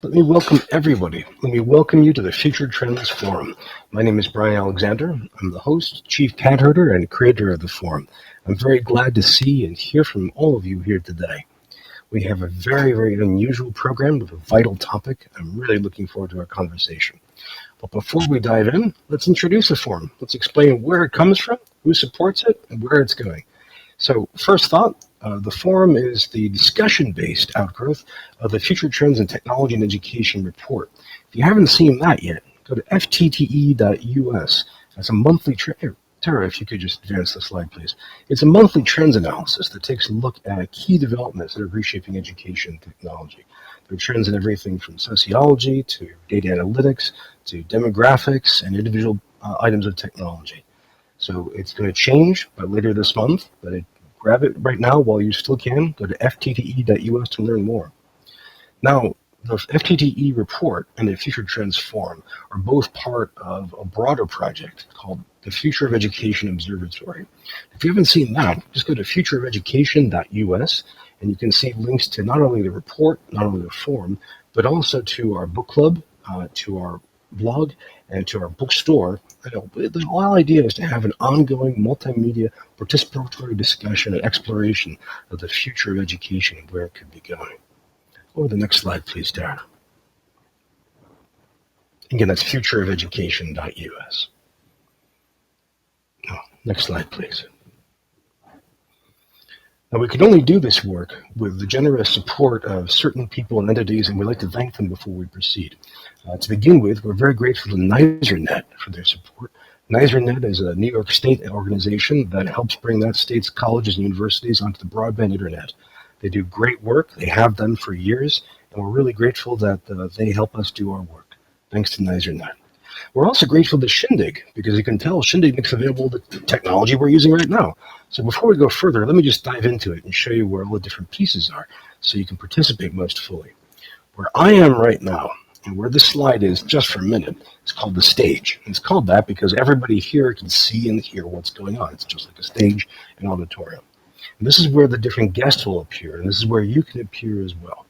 Let me welcome everybody. Let me welcome you to the Future Trends Forum. My name is Brian Alexander. I'm the host, chief cat herder, and creator of the forum. I'm very glad to see and hear from all of you here today. We have a very, very unusual program with a vital topic. I'm really looking forward to our conversation. But before we dive in, let's introduce the forum. Let's explain where it comes from, who supports it, and where it's going. So first thought, the forum is the discussion-based outgrowth of the Future Trends in Technology and Education report. If you haven't seen that yet, go to ftte.us. That's a monthly trend. Tara, if you could just advance the slide, please. It's a monthly trends analysis that takes a look at key developments that are reshaping education and technology. There are trends in everything from sociology to data analytics to demographics and individual items of technology. So it's going to change by later this month, but grab it right now while you still can. Go to ftte.us to learn more. Now, the FTTE report and the Future Trends Forum are both part of a broader project called the Future of Education Observatory. If you haven't seen that, just go to futureofeducation.us and you can see links to not only the report, not only the forum, but also to our book club, to our blog, and to our bookstore. The whole idea is to have an ongoing multimedia participatory discussion and exploration of the future of education and where it could be going. Or the next slide, please, Darren. Again, that's futureofeducation.us. Oh, next slide, please. Now, we can only do this work with the generous support of certain people and entities, and we'd like to thank them before we proceed. To begin with, we're very grateful to NYSERNet for their support. NYSERNet is a New York State organization that helps bring that state's colleges and universities onto the broadband internet. They do great work. They have done for years, and we're really grateful that they help us do our work. Thanks to NYSERNet. We're also grateful to Shindig, because you can tell Shindig makes available the technology we're using right now. So before we go further, let me just dive into it and show you where all the different pieces are so you can participate most fully. Where I am right now, and where this slide is just for a minute, it's called the stage. And it's called that because everybody here can see and hear what's going on. It's just like a stage and auditorium. And this is where the different guests will appear, and this is where you can appear as well.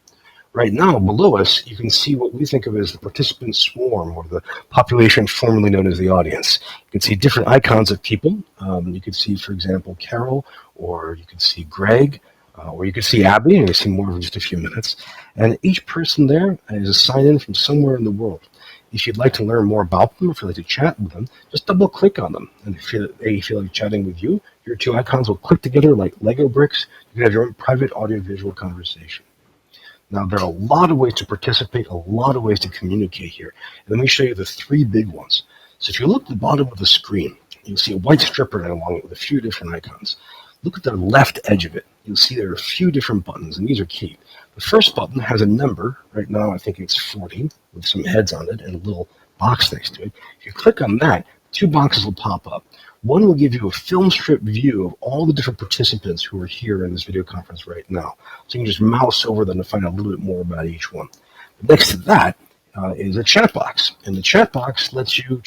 Right now, below us, you can see what we think of as the participant swarm, or the population formerly known as the audience. You can see different icons of people. You can see, for example, Carol, or you can see Greg, or you can see Abby, and you'll see more in just a few minutes. And each person there is a sign-in from somewhere in the world. If you'd like to learn more about them, or if you'd like to chat with them, just double-click on them. And if they feel like chatting with you, your two icons will click together like Lego bricks. You can have your own private audio-visual conversation. Now, there are a lot of ways to participate, a lot of ways to communicate here. And let me show you the three big ones. So if you look at the bottom of the screen, you'll see a white strip right along it with a few different icons. Look at the left edge of it. You'll see there are a few different buttons, and these are key. The first button has a number. Right now, I think it's 40, with some heads on it and a little box next to it. If you click on that, two boxes will pop up. One will give you a film strip view of all the different participants who are here in this video conference right now. So you can just mouse over them to find out a little bit more about each one. Next to that is a chat box. And the chat box lets you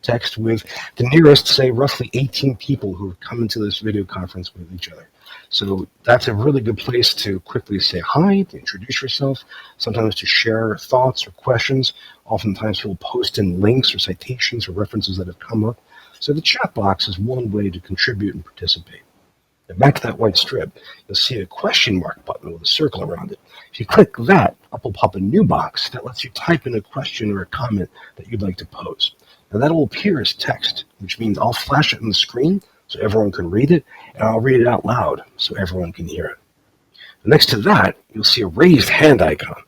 text with the nearest, say, roughly 18 people who have come into this video conference with each other. So that's a really good place to quickly say hi, to introduce yourself, sometimes to share thoughts or questions. Oftentimes people post in links or citations or references that have come up. So the chat box is one way to contribute and participate. And back to that white strip, you'll see a question mark button with a circle around it. If you click that, up will pop a new box that lets you type in a question or a comment that you'd like to pose. Now that will appear as text, which means I'll flash it on the screen so everyone can read it, and I'll read it out loud so everyone can hear it. Next to that, you'll see a raised hand icon.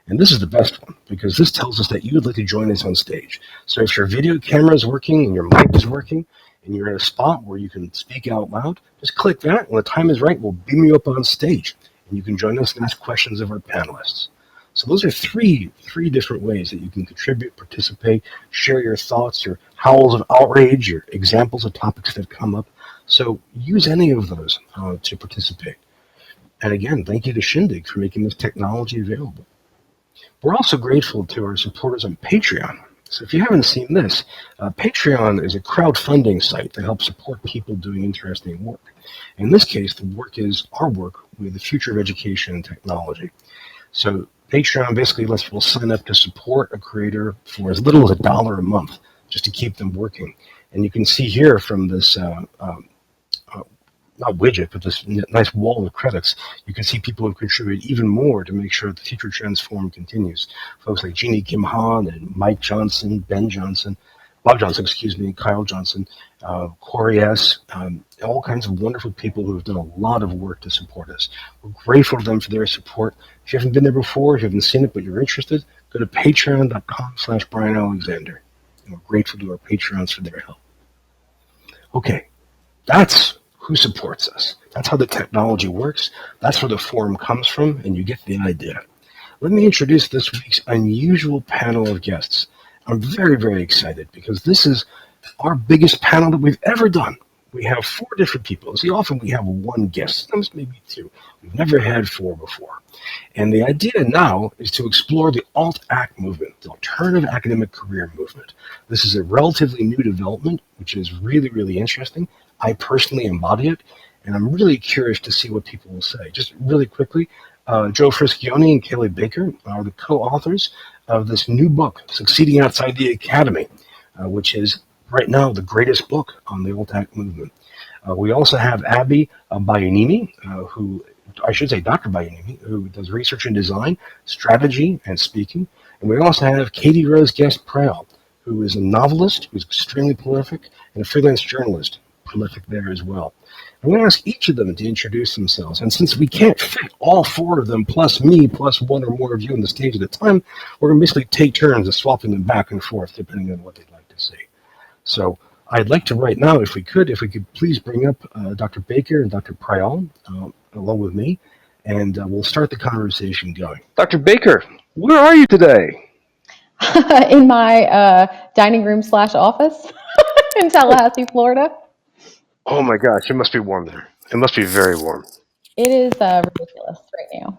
And this is the best one, because this tells us that you would like to join us on stage. So if your video camera is working and your mic is working, and you're in a spot where you can speak out loud, just click that. When the time is right, we'll beam you up on stage, and you can join us and ask questions of our panelists. So those are three different ways that you can contribute, participate, share your thoughts, your howls of outrage, your examples of topics that come up. So use any of those to participate. And again, thank you to Shindig for making this technology available. We're also grateful to our supporters on Patreon. So if you haven't seen this, Patreon is a crowdfunding site that helps support people doing interesting work. In this case, the work is our work with the future of education and technology. So Patreon basically lets people sign up to support a creator for as little as $1 a month, just to keep them working. And you can see here from this not widget, but this nice wall of credits, you can see people who contribute even more to make sure the Future Transform continues. Folks like Jeannie Kim Han and Mike Johnson, Ben Johnson, Bob Johnson, excuse me, Kyle Johnson, Corey S., all kinds of wonderful people who have done a lot of work to support us. We're grateful to them for their support. If you haven't been there before, if you haven't seen it, but you're interested, go to patreon.com/Brian Alexander. And we're grateful to our Patreons for their help. Okay, that's who supports us. That's how the technology works. That's where the forum comes from, and you get the idea. Let me introduce this week's unusual panel of guests. I'm very, very excited because this is our biggest panel that we've ever done. We have 4 different people. See, often we have 1 guest, sometimes maybe 2. We've never had 4 before. And the idea now is to explore the alt-ac movement, the alternative academic career movement. This is a relatively new development, which is really, really interesting. I personally embody it, and I'm really curious to see what people will say. Just really quickly, Joe Frischioni and Kelly Baker are the co-authors of this new book, Succeeding Outside the Academy, which is right now the greatest book on the alt-ac movement. We also have Abby Bayunimi, Dr. Bayunimi, who does research and design, strategy, and speaking. And we also have Katie Rose Guest-Prowl, who is a novelist, who's extremely prolific, and a freelance journalist, prolific there as well. I'm going to ask each of them to introduce themselves. And since we can't fit all 4 of them, plus me, plus 1 or more of you on the stage at a time, we're going to basically take turns of swapping them back and forth, depending on what they'd like to say. So I'd like to right now, if we could please bring up Dr. Baker and Dr. Prowl, along with me, and we'll start the conversation going. Dr. Baker, where are you today? In my dining room / office in Tallahassee, Florida. Oh my gosh, it must be warm there. It must be very warm. It is ridiculous right now.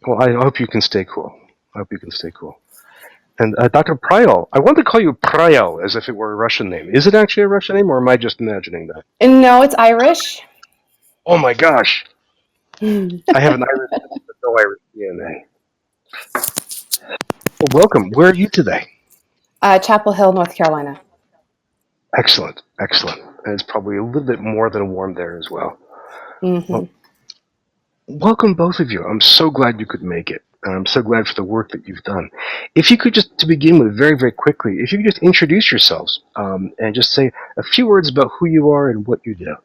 Well, I hope you can stay cool. And Dr. Prowl, I want to call you Prowl as if it were a Russian name. Is it actually a Russian name, or am I just imagining that? No, it's Irish. Oh my gosh. I have an Irish name, but no Irish DNA. Well, welcome. Where are you today? Chapel Hill, North Carolina. Excellent. And it's probably a little bit more than warm there as well. Mm-hmm. Well, welcome, both of you. I'm so glad you could make it. And I'm so glad for the work that you've done. If you could just, to begin with, very, very quickly, if you could just introduce yourselves and just say a few words about who you are and what you do.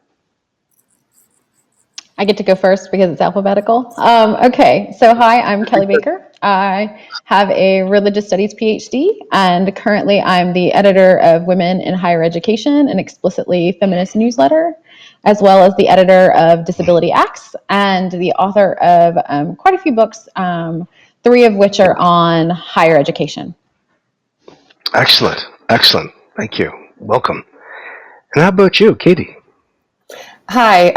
I get to go first because it's alphabetical. Okay, so hi, I'm Kelly Baker. I have a religious studies PhD, and currently I'm the editor of Women in Higher Education, an explicitly feminist newsletter, as well as the editor of Disability Acts, and the author of quite a few books, 3 of which are on higher education. Excellent. Thank you. Welcome. And how about you, Katie? Hi,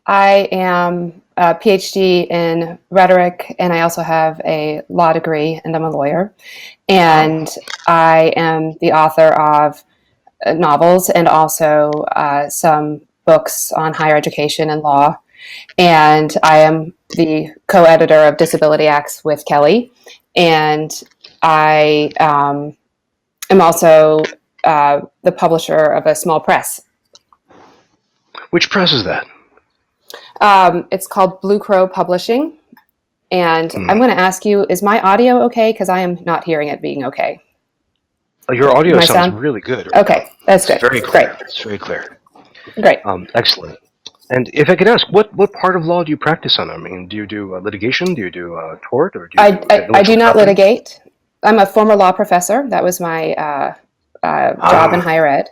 I am a PhD in rhetoric, and I also have a law degree, and I'm a lawyer. And I am the author of novels and also some books on higher education and law. And I am the co-editor of Disability Acts with Kelly. And I am also the publisher of a small press. Which press is that? It's called Blue Crow Publishing. And I'm going to ask you, is my audio okay? Because I am not hearing it being okay. Your audio sounds really good. Right okay, now. that's good. It's very clear. Great. It's very clear. Great. Excellent. And if I could ask, what part of law do you practice on? I mean, do you do litigation? Do you do tort? Or do you I do not litigate. I'm a former law professor. That was my job in higher ed.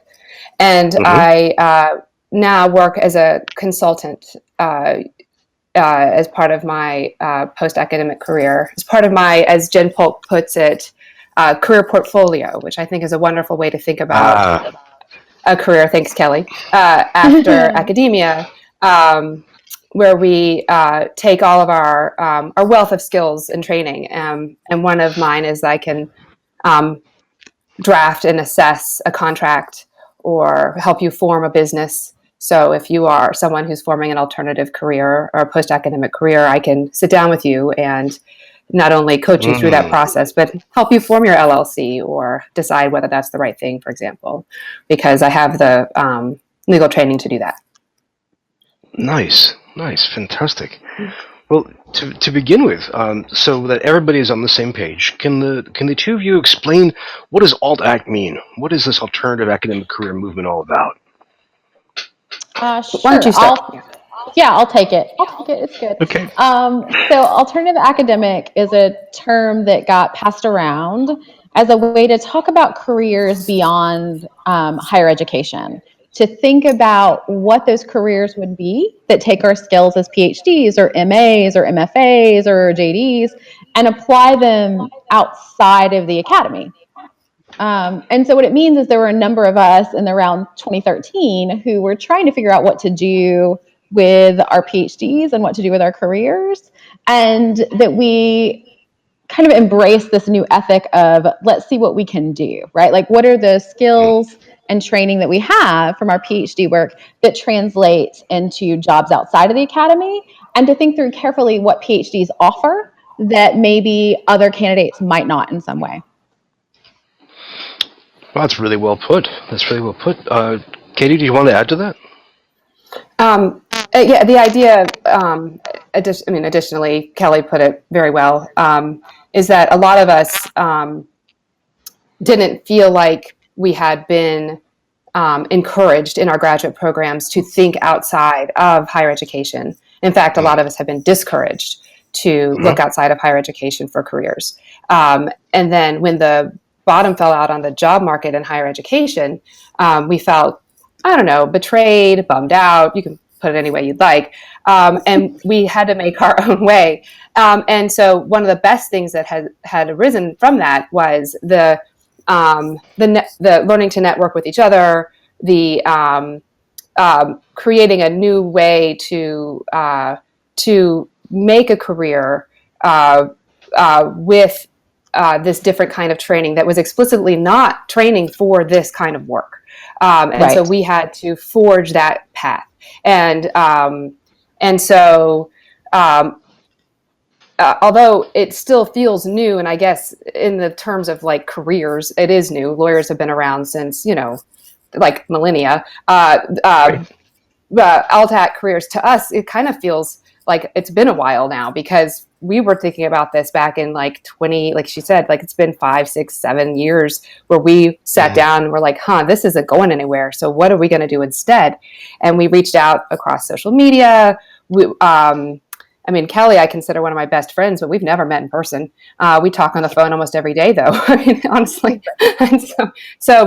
And I now work as a consultant as part of my post-academic career, as part of my, as Jen Polk puts it, career portfolio, which I think is a wonderful way to think about a career, thanks Kelly, after academia, where we take all of our wealth of skills and training. And one of mine is I can draft and assess a contract or help you form a business So if you are someone who's forming an alternative career or a post-academic career, I can sit down with you and not only coach you through that process, but help you form your LLC or decide whether that's the right thing, for example, because I have the legal training to do that. Nice, fantastic. Well, to begin with, so that everybody is on the same page, can the two of you explain what does alt-act mean? What is this alternative academic career movement all about? Sure. Why don't you start? I'll take it. It's good. Okay. So alternative academic is a term that got passed around as a way to talk about careers beyond higher education, to think about what those careers would be that take our skills as PhDs or MAs or MFAs or JDs and apply them outside of the academy. And so what it means is there were a number of us in around 2013 who were trying to figure out what to do with our PhDs and what to do with our careers, and that we kind of embrace this new ethic of let's see what we can do, right? Like what are the skills and training that we have from our PhD work that translates into jobs outside of the academy, and to think through carefully what PhDs offer that maybe other candidates might not in some way. Well, that's really well put. Katie, do you want to add to that? Yeah, the idea, additionally, Kelly put it very well, is that a lot of us didn't feel like we had been encouraged in our graduate programs to think outside of higher education. In fact, a lot of us have been discouraged to look outside of higher education for careers. And then when the bottom fell out on the job market in higher education, we felt, I don't know, betrayed, bummed out. You can put it any way you'd like. And we had to make our own way. And so one of the best things that had arisen from that was the learning to network with each other, the creating a new way to make a career with this different kind of training that was explicitly not training for this kind of work. And so we had to forge that path. And so although it still feels new, and I guess in the terms of like careers, it is new. Lawyers have been around since, like millennia. LTAC careers, to us, it kind of feels like it's been a while now, because we were thinking about this back in like she said, like it's been 5, 6, 7 years where we sat down and we're like, this isn't going anywhere. So what are we going to do instead? And we reached out across social media. Kelly, I consider one of my best friends, but we've never met in person. We talk on the phone almost every day, though. Honestly. And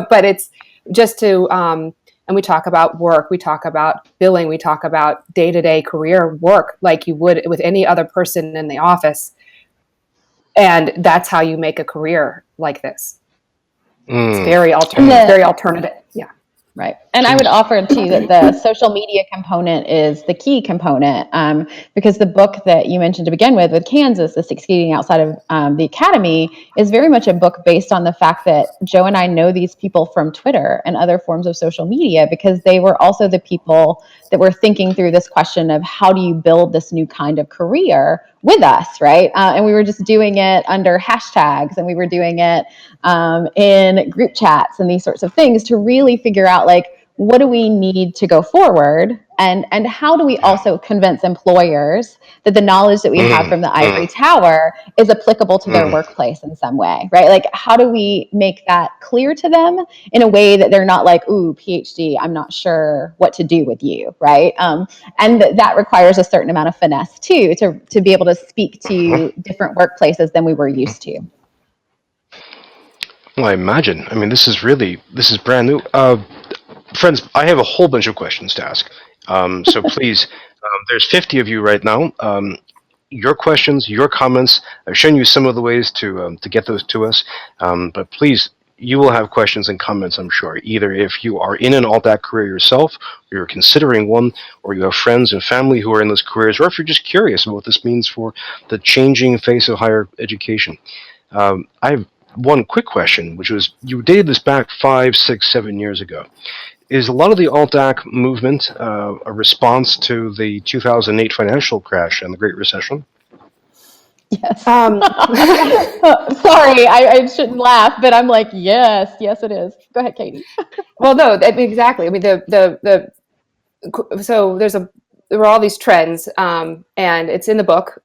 but it's just to, and we talk about work, we talk about billing, we talk about day-to-day career work like you would with any other person in the office. And that's how you make a career like this. It's very alternative. Yeah. Right. And I would offer too that the social media component is the key component, because the book that you mentioned to begin with Kansas, the Succeeding Outside of the Academy, is very much a book based on the fact that Joe and I know these people from Twitter and other forms of social media, because they were also the people that were thinking through this question of how do you build this new kind of career with us, right? And we were just doing it under hashtags, and we were doing it in group chats and these sorts of things to really figure out, like, what do we need to go forward, and how do we also convince employers that the knowledge that we have from the ivory tower is applicable to their workplace in some way, right? Like, how do we make that clear to them in a way that they're not like, ooh, PhD, I'm not sure what to do with you, right? And that requires a certain amount of finesse too, to be able to speak to different workplaces than we were used to. Well, I imagine. This is brand new. Friends, I have a whole bunch of questions to ask. So please, there's 50 of you right now. Your questions, your comments, I've shown you some of the ways to get those to us. But please, you will have questions and comments, I'm sure, either if you are in an alt-act career yourself, or you're considering one, or you have friends and family who are in those careers, or if you're just curious about what this means for the changing face of higher education. I have one quick question, which was, you dated this back 5, 6, 7 years ago. Is a lot of the alt-ac movement a response to the 2008 financial crash and the Great Recession? Yes. Um, Sorry, I shouldn't laugh, but I'm like, yes, it is. Go ahead, Katie. well, no, exactly. I mean, so there were all these trends, and it's in the book.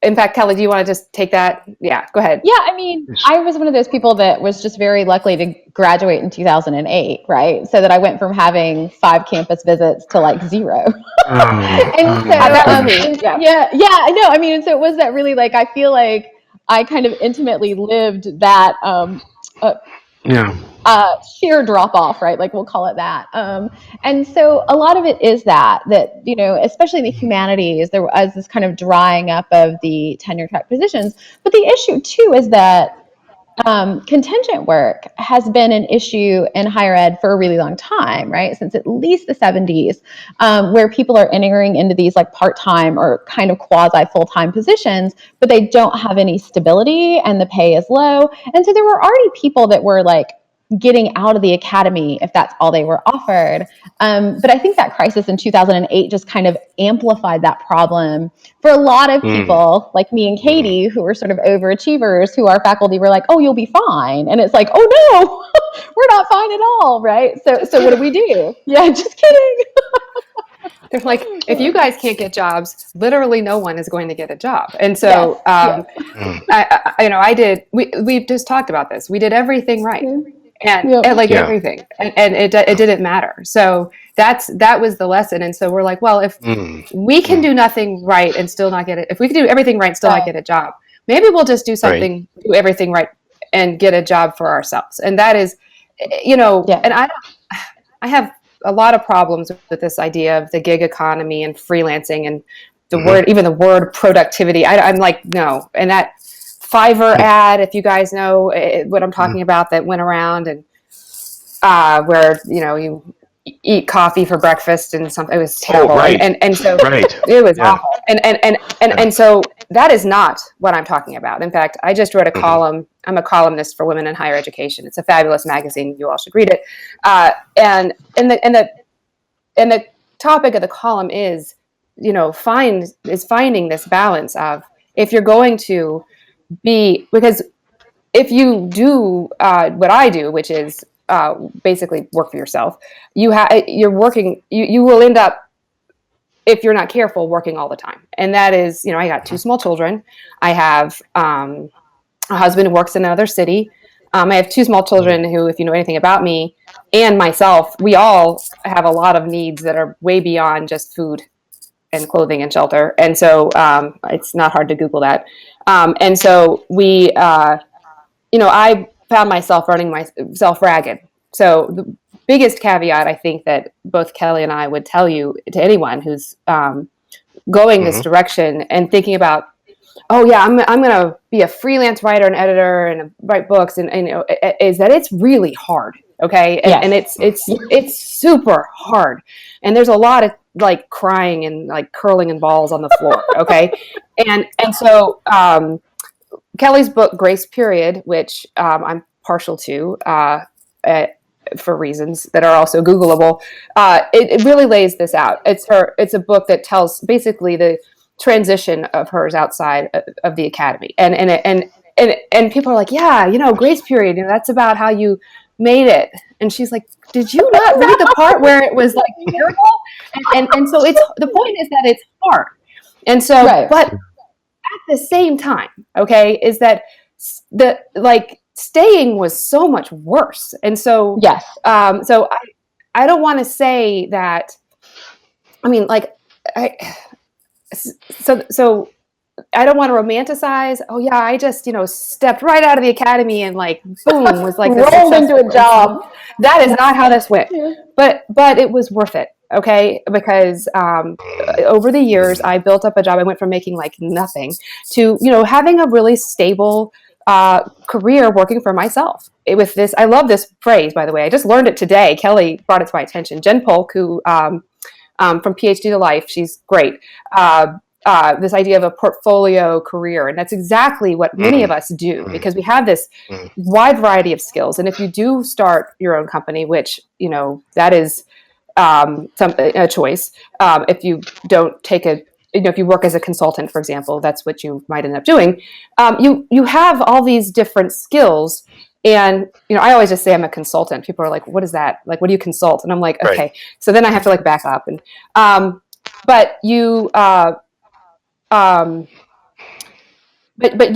In fact, Kelly, do you want to just take that? Yeah, go ahead. Yeah, I mean, I was one of those people that was just very lucky to graduate in 2008, right? So that I went from having 5 campus visits to like 0. And so, That was me. yeah, I know. I mean, and so it was that really like, I feel like I kind of intimately lived that, Yeah. sheer drop off, right? Like we'll call it that. And so a lot of it is that, you know, especially in the humanities, there was this kind of drying up of the tenure track positions. But the issue too is that contingent work has been an issue in higher ed for a really long time, right? Since at least the 70s, where people are entering into these like part-time or kind of quasi full-time positions, but they don't have any stability and the pay is low. And so there were already people that were like getting out of the academy if that's all they were offered. But I think that crisis in 2008 just kind of amplified that problem for a lot of people like me and Katie, who were sort of overachievers, who our faculty were like, oh, you'll be fine. And it's like, oh no, we're not fine at all, right? So what do we do? Yeah, just kidding. They're like, if you guys can't get jobs, literally no one is going to get a job. And so, we just talked about this. We did everything right. And everything, and it didn't matter. So that was the lesson. And so we're like, well, if we can do nothing right and still not get it, if we can do everything right and still not get a job, maybe we'll just do something, do everything right, and get a job for ourselves. And that is, and I have a lot of problems with this idea of the gig economy and freelancing and the word productivity. I'm like, no. And that Fiverr ad, if you guys know what I'm talking about, that went around and where you eat coffee for breakfast and something. It was terrible. And so it was awful. And so that is not what I'm talking about. In fact, I just wrote a column. I'm a columnist for Women in Higher Education. It's a fabulous magazine. You all should read it. And the topic of the column is, finding this balance of, if you're going to because if you do what I do, which is basically work for yourself, you're working. You will end up, if you're not careful, working all the time. And that is, I got 2 small children. I have a husband who works in another city. I have 2 small children who, if you know anything about me and myself, we all have a lot of needs that are way beyond just food and clothing and shelter. And so it's not hard to Google that. And so I found myself running myself ragged. So the biggest caveat, I think, that both Kelly and I would tell you, to anyone who's going this direction and thinking about, oh yeah, I'm going to be a freelance writer and editor and write books, and is that it's really hard. Okay. And it's super hard. And there's a lot of like crying and like curling in balls on the floor. Okay. And so, Kelly's book, Grace Period, which I'm partial to for reasons that are also Googleable, it really lays this out. It's a book that tells basically the transition of hers outside of the academy, and people are like, yeah, Grace Period, that's about how you made it. And she's like, did you not read the part where it was like terrible? And so the point is that it's hard, and so but at the same time, okay, is that staying was so much worse. And so, so I don't want to say that, so I don't want to romanticize, oh yeah, I just, stepped right out of the academy and boom, was like rolled into a job. That is not how this went. But it was worth it. Okay, because over the years, I built up a job. I went from making nothing to having a really stable career working for myself. With this, I love this phrase, by the way. I just learned it today. Kelly brought it to my attention. Jen Polk, who from PhD to Life, she's great. this idea of a portfolio career, and that's exactly what many of us do, because we have this wide variety of skills. And if you do start your own company, which that is a choice. If you don't take if you work as a consultant, for example, that's what you might end up doing. You have all these different skills. And, I always just say I'm a consultant. People are like, what is that? Like, what do you consult? And I'm like, okay. Right. So then I have to back up. And, but you, but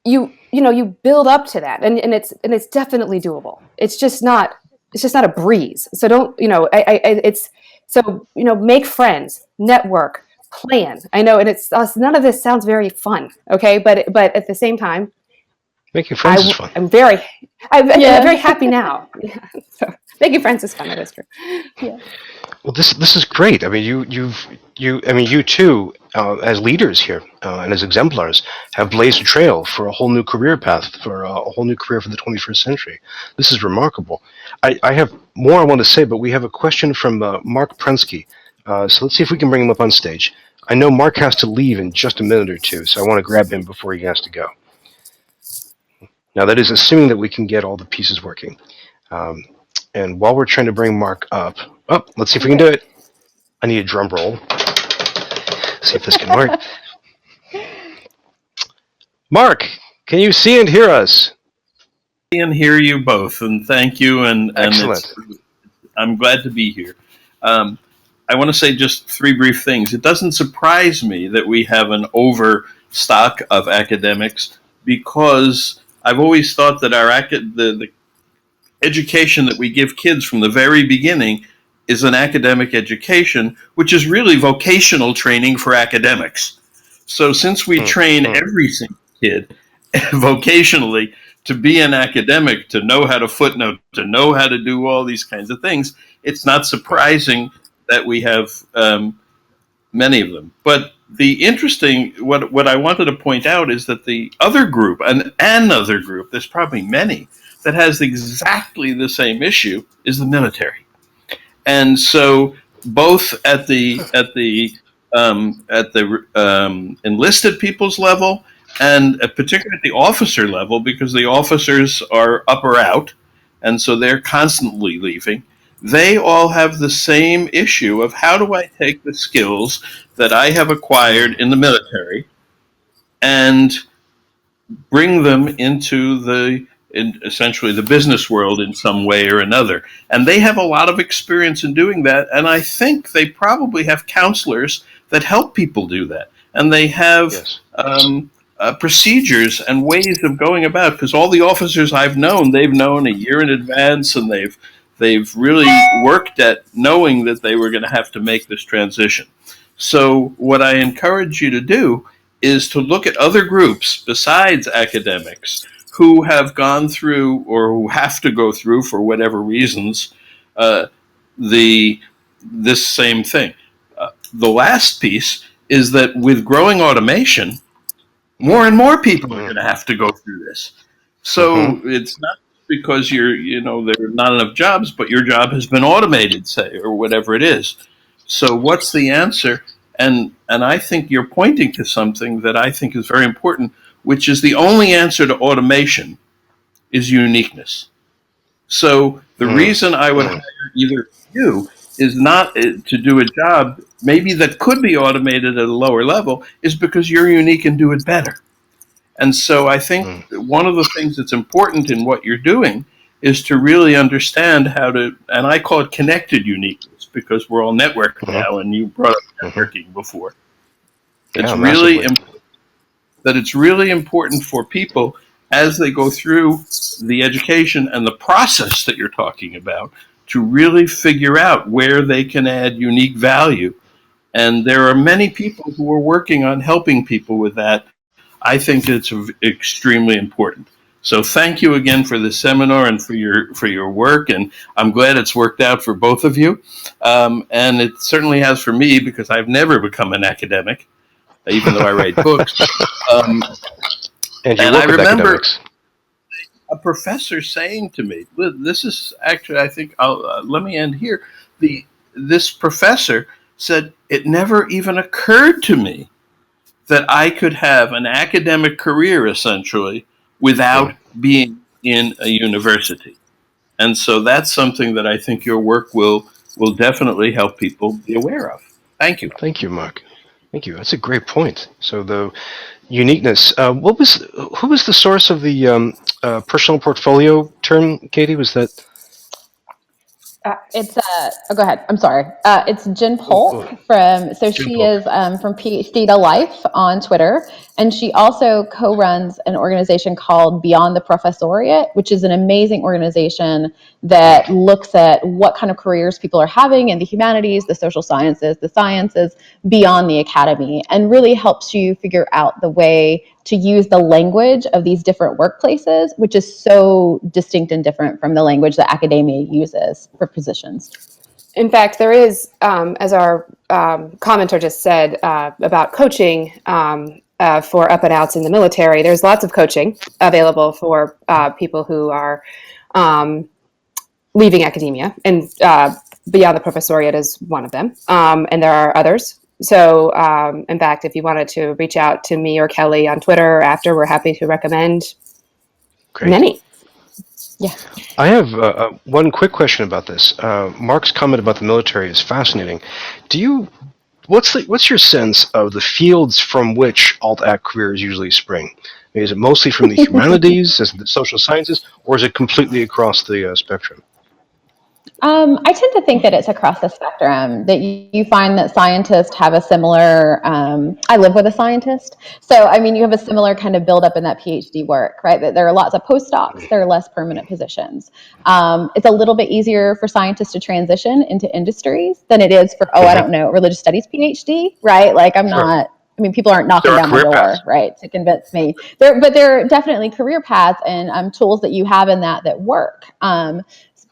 you build up to that, and it's definitely doable. It's just not a breeze. So don't, it's, so, make friends, network, plan. I know. And it's none of this sounds very fun. Okay. But at the same time, Making friends is fun. I'm very happy now. Yeah. So making friends is fun. That is true. Yeah. Well, this is great. I mean, you too, as leaders here and as exemplars, have blazed a trail for a whole new career path, for a whole new career for the 21st century. This is remarkable. I have more I want to say, but we have a question from Mark Prensky. So let's see if we can bring him up on stage. I know Mark has to leave in just a minute or two, so I want to grab him before he has to go. Now, that is assuming that we can get all the pieces working. And while we're trying to bring Mark up, let's see if we can do it. I need a drum roll. See if this can work. Mark, can you see and hear us? See and hear you both, and thank you. And Excellent. I'm glad to be here. I want to say just three brief things. It doesn't surprise me that we have an overstock of academics, because I've always thought that the education that we give kids from the very beginning is an academic education, which is really vocational training for academics. So since we train every single kid vocationally to be an academic, to know how to footnote, to know how to do all these kinds of things, it's not surprising that we have many of them. But the interesting, what I wanted to point out is that the other group, another group, there's probably many, that has exactly the same issue, is the military. And so both at the enlisted people's level, and particularly at the officer level, because the officers are up or out, and so they're constantly leaving, they all have the same issue of, how do I take the skills that I have acquired in the military and bring them into essentially the business world in some way or another. And they have a lot of experience in doing that, and I think they probably have counselors that help people do that. And they have procedures and ways of going about, because all the officers I've known, they've known a year in advance, and they've really worked at knowing that they were going to have to make this transition. So what I encourage you to do is to look at other groups besides academics who have gone through, or who have to go through for whatever reasons, this same thing. The last piece is that with growing automation, more and more people are going to have to go through this. So it's not because there are not enough jobs, but your job has been automated, say, or whatever it is. So what's the answer? And I think you're pointing to something that I think is very important, which is the only answer to automation is uniqueness. So the reason I would hire either you is not to do a job maybe that could be automated at a lower level, is because you're unique and do it better. And so I think one of the things that's important in what you're doing is to really understand how to, and I call it connected uniqueness, because we're all networking now, and you brought up networking before. It's really important for people, as they go through the education and the process that you're talking about, to really figure out where they can add unique value. And there are many people who are working on helping people with that. I think it's extremely important. So thank you again for the seminar and for your work, and I'm glad it's worked out for both of you. And it certainly has for me, because I've never become an academic, even though I write books. And I remember academics. A professor saying to me, this is actually, I think, let me end here. This professor said, it never even occurred to me that I could have an academic career essentially without being in a university. And so that's something that I think your work will definitely help people be aware of. Thank you. Thank you, Mark. Thank you. That's a great point. So the uniqueness. Who was the source of the personal portfolio term, Katie? Was that? It's oh, go ahead. I'm sorry. It's Jen Polk Jen she Polk. is from PhD to Life on Twitter, and she also co-runs an organization called Beyond the Professoriate, which is an amazing organization that looks at what kind of careers people are having in the humanities, the social sciences, the sciences beyond the academy, and really helps you figure out the way to use the language of these different workplaces, which is so distinct and different from the language that academia uses for positions. In fact, there is, as our commenter just said about coaching for up and outs in the military, there's lots of coaching available for people who are leaving academia, and Beyond the Professoriate is one of them, and there are others. So, in fact, if you wanted to reach out to me or Kelly on Twitter after, we're happy to recommend many. Yeah. I have one quick question about this. Mark's comment about the military is fascinating. What's your sense of the fields from which alt-ac careers usually spring? I mean, is it mostly from the humanities, is it the social sciences, or is it completely across the spectrum? I tend to think that it's across the spectrum, that you find that scientists have a similar, I live with a scientist. So, I mean, you have a similar kind of buildup in that PhD work, right? That there are lots of postdocs, there are less permanent positions. It's a little bit easier for scientists to transition into industries than it is for, I don't know, religious studies PhD, right? Like people aren't knocking down my door, paths, right, to convince me. But there are definitely career paths and tools that you have in that work.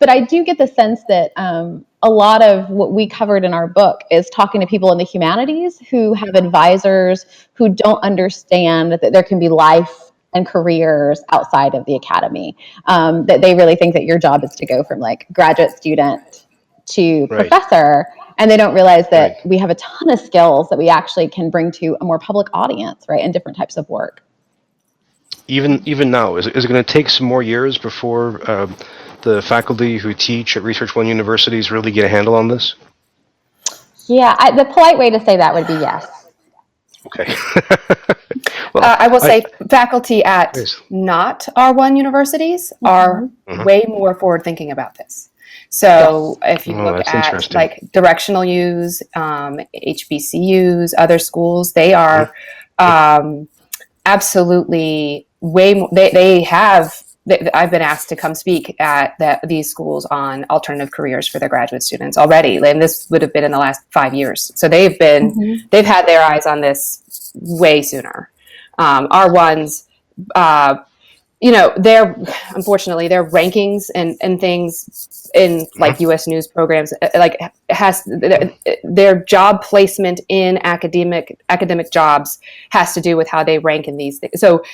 But I do get the sense that a lot of what we covered in our book is talking to people in the humanities who have advisors who don't understand that there can be life and careers outside of the academy, that they really think that your job is to go from like graduate student to professor, and they don't realize that we have a ton of skills that we actually can bring to a more public audience, right, in different types of work. Even now, is it going to take some more years before the faculty who teach at Research One universities really get a handle on this? Yeah, the polite way to say that would be yes. Okay. Well, I will say faculty at not R1 universities are way more forward thinking about this. So if you look at like directional U's, HBCUs, other schools, they are absolutely way more, I've been asked to come speak at these schools on alternative careers for their graduate students already, and this would have been in the last 5 years. So they've had their eyes on this way sooner. R1s, unfortunately, their rankings and things in like U.S. news programs, like their job placement in academic jobs has to do with how they rank in these things. So.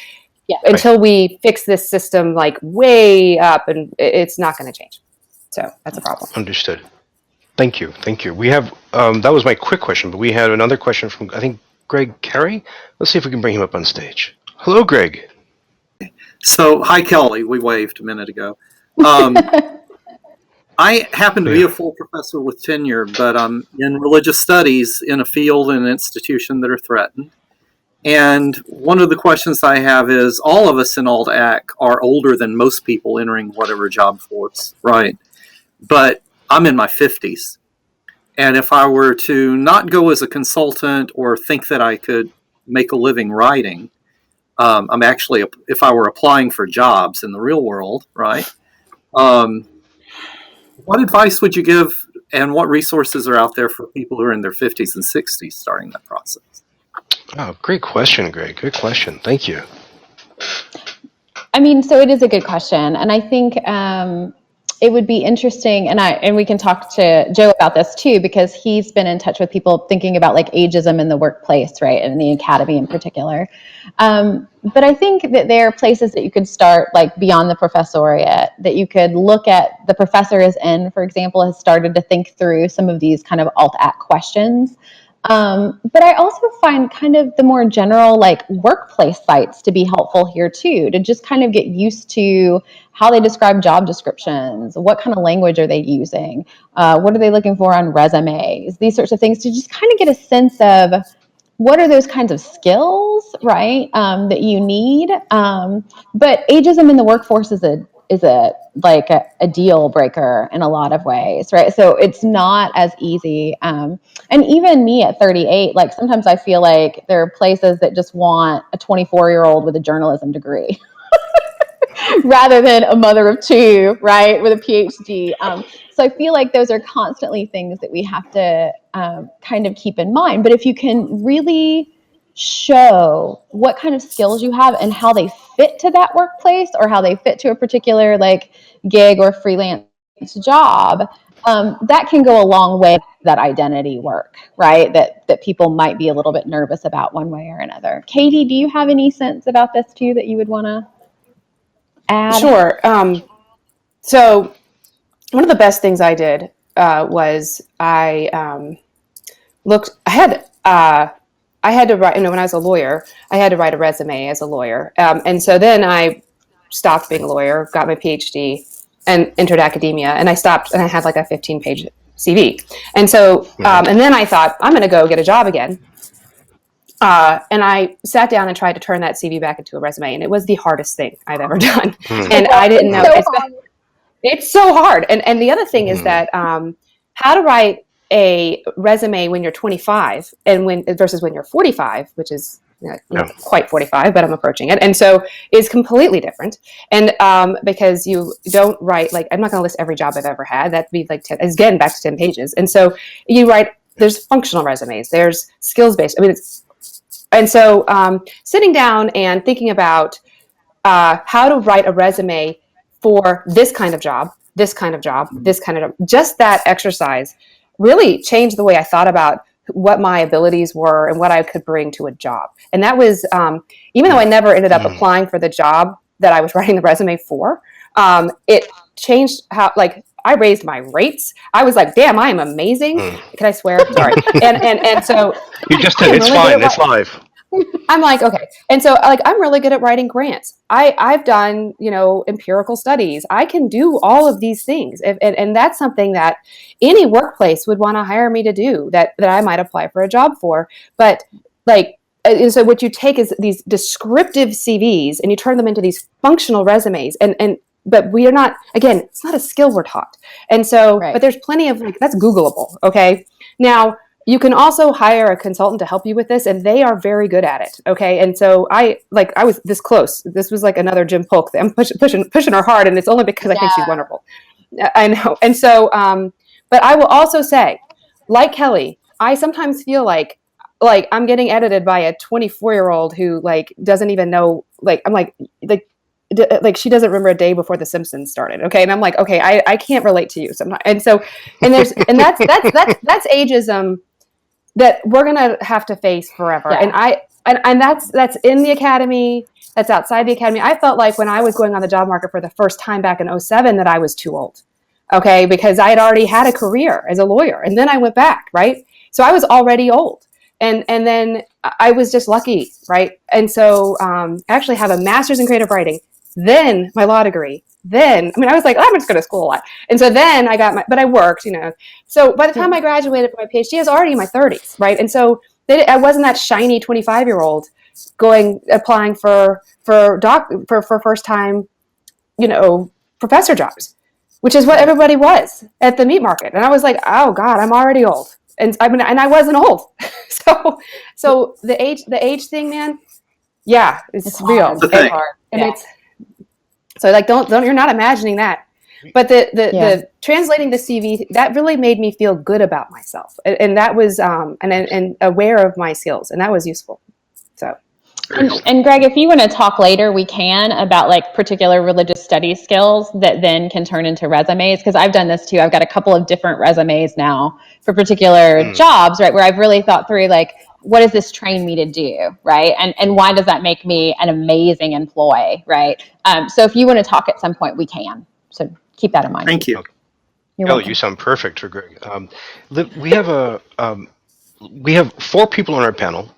Yeah. Until we fix this system like way up, and it's not going to change. So that's a problem. Understood. Thank you. We have, that was my quick question, but we had another question from, I think, Greg Carey. Let's see if we can bring him up on stage. Hello, Greg. So, hi, Kelly. We waved a minute ago. I happen to be a full professor with tenure, but I'm in religious studies in a field and an institution that are threatened. And one of the questions I have is, all of us in alt-ac are older than most people entering whatever job force, right? But I'm in my 50s. And if I were to not go as a consultant or think that I could make a living writing, I'm actually, if I were applying for jobs in the real world, right? What advice would you give, and what resources are out there for people who are in their 50s and 60s starting that process? Oh, great question, Greg. Good question. Thank you. I mean, so it is a good question, and I think it would be interesting, and we can talk to Joe about this too, because he's been in touch with people thinking about like ageism in the workplace, right, and in the academy in particular. But I think that there are places that you could start, like beyond the professoriate, that you could look at. The Professor is In, for example, has started to think through some of these kind of alt-ac questions. But I also find kind of the more general like workplace sites to be helpful here too, to just kind of get used to how they describe job descriptions, what kind of language are they using, what are they looking for on resumes, these sorts of things, to just kind of get a sense of what are those kinds of skills, right, that you need. But ageism in the workforce is a deal breaker in a lot of ways, right? So it's not as easy. And even me at 38, like sometimes I feel like there are places that just want a 24-year-old with a journalism degree rather than a mother of two, right, with a PhD. So I feel like those are constantly things that we have to kind of keep in mind. But if you can really show what kind of skills you have and how they fit to that workplace or how they fit to a particular like gig or freelance job, that can go a long way with that identity work, right? That people might be a little bit nervous about one way or another. Katie, do you have any sense about this too that you would want to add? Sure. So one of the best things I did was I looked. I had to write. When I was a lawyer, I had to write a resume as a lawyer, and so then I stopped being a lawyer, got my PhD, and entered academia. And I stopped, and I had like a 15-page CV. And so, and then I thought I'm going to go get a job again. And I sat down and tried to turn that CV back into a resume, and it was the hardest thing I've ever done. And I didn't know. It's so hard. And the other thing is that how to write a resume when you're 25 and versus when you're 45, which is not quite 45, but I'm approaching it. And so is completely different. And because you don't write, like, I'm not going to list every job I've ever had. That'd be like 10, again, back to 10 pages. And so you write, there's functional resumes, there's skills-based. And so sitting down and thinking about how to write a resume for this kind of job, this kind of job, this kind of job, just that exercise really changed the way I thought about what my abilities were and what I could bring to a job. And that was, even though I never ended up applying for the job that I was writing the resume for, it changed how, like, I raised my rates. I was like, damn, I am amazing. Can I swear? Sorry. And so You just did. It's fine. It's live. I'm like, okay. And so like, I'm really good at writing grants. I've done, empirical studies. I can do all of these things. And that's something that any workplace would want to hire me to do that I might apply for a job for. But like, and so what you take is these descriptive CVs and you turn them into these functional resumes. But we are not, again, it's not a skill we're taught. And so, But there's plenty of, like, that's Googleable. Okay. Now, you can also hire a consultant to help you with this, and they are very good at it. Okay. And so I was this close. This was like another Jim Polk thing. I'm pushing her hard, and it's only because I think she's wonderful. I know. And so, but I will also say, like Kelly, I sometimes feel like I'm getting edited by a 24-year-old who like doesn't even know, like, I'm like she doesn't remember a day before The Simpsons started. Okay. And I'm like, okay, I can't relate to you sometimes. And so, and that's ageism that we're going to have to face forever. Yeah. And that's in the academy, that's outside the academy. I felt like when I was going on the job market for the first time back in 2007 that I was too old. Okay. Because I had already had a career as a lawyer and then I went back. Right. So I was already old. And then I was just lucky. Right. And so I actually have a master's in creative writing, then my law degree. Then, I was like, I'm just going to school a lot. And so then but I worked, So by the time I graduated from my PhD, I was already in my 30s, right? And so I wasn't that shiny 25-year-old applying for first time, professor jobs, which is what everybody was at the meat market. And I was like, oh God, I'm already old. And I wasn't old. So the age thing, man, yeah, it's real. It's hard. And it's, so like, you're not imagining that, but the translating the CV, that really made me feel good about myself. And that was, and aware of my skills, and that was useful. So. And Greg, if you want to talk later, we can, about like particular religious studies skills that then can turn into resumes. Because I've done this too. I've got a couple of different resumes now for particular jobs, right? Where I've really thought through, like, what does this train me to do, right? And why does that make me an amazing employee, right? So if you want to talk at some point, we can. So keep that in mind. Thank you. Kelly, you sound perfect for Greg. We have we have 4 people on our panel.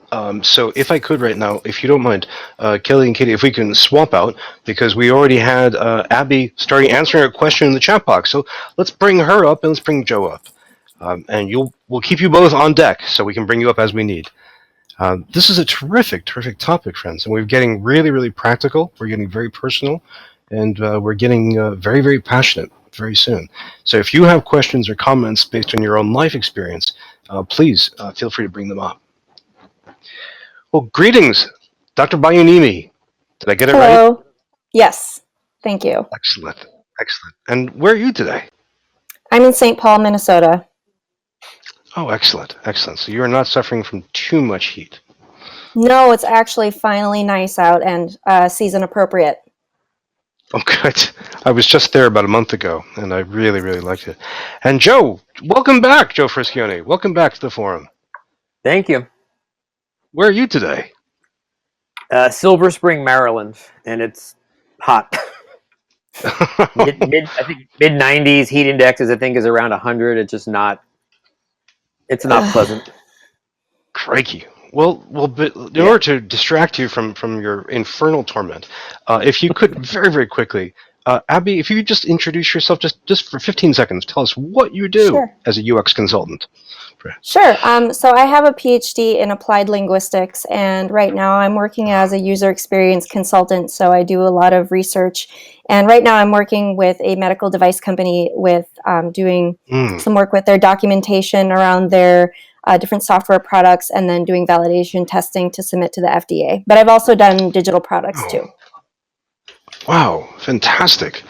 So if I could right now, if you don't mind, Kelly and Katie, if we can swap out, because we already had Abby starting answering a question in the chat box. So let's bring her up and let's bring Joe up. And we'll keep you both on deck so we can bring you up as we need. This is a terrific topic, friends, and we're getting really, really practical. We're getting very personal, and we're getting very, very passionate very soon. So if you have questions or comments based on your own life experience, please feel free to bring them up. Well, greetings, Dr. Bayunimi. Did I get it right? Hello. Yes. Thank you. Excellent. And where are you today? I'm in St. Paul, Minnesota. Oh, excellent. So you're not suffering from too much heat. No, it's actually finally nice out and season appropriate. Oh, good. I was just there about a month ago, and I really, really liked it. And Joe, welcome back, Joe Frischione. Welcome back to the forum. Thank you. Where are you today? Silver Spring, Maryland, and it's hot. I think mid 90s. Heat indexes, I think, is around 100. It's not pleasant. Crikey. Well, but in order to distract you from your infernal torment, if you could very, very quickly, Abby, if you could just introduce yourself just for 15 seconds, tell us what you do as a UX consultant. Sure. So I have a PhD in applied linguistics, and right now I'm working as a user experience consultant. So I do a lot of research, and right now I'm working with a medical device company with doing some work with their documentation around their different software products, and then doing validation testing to submit to the FDA. But I've also done digital products too. Wow, fantastic.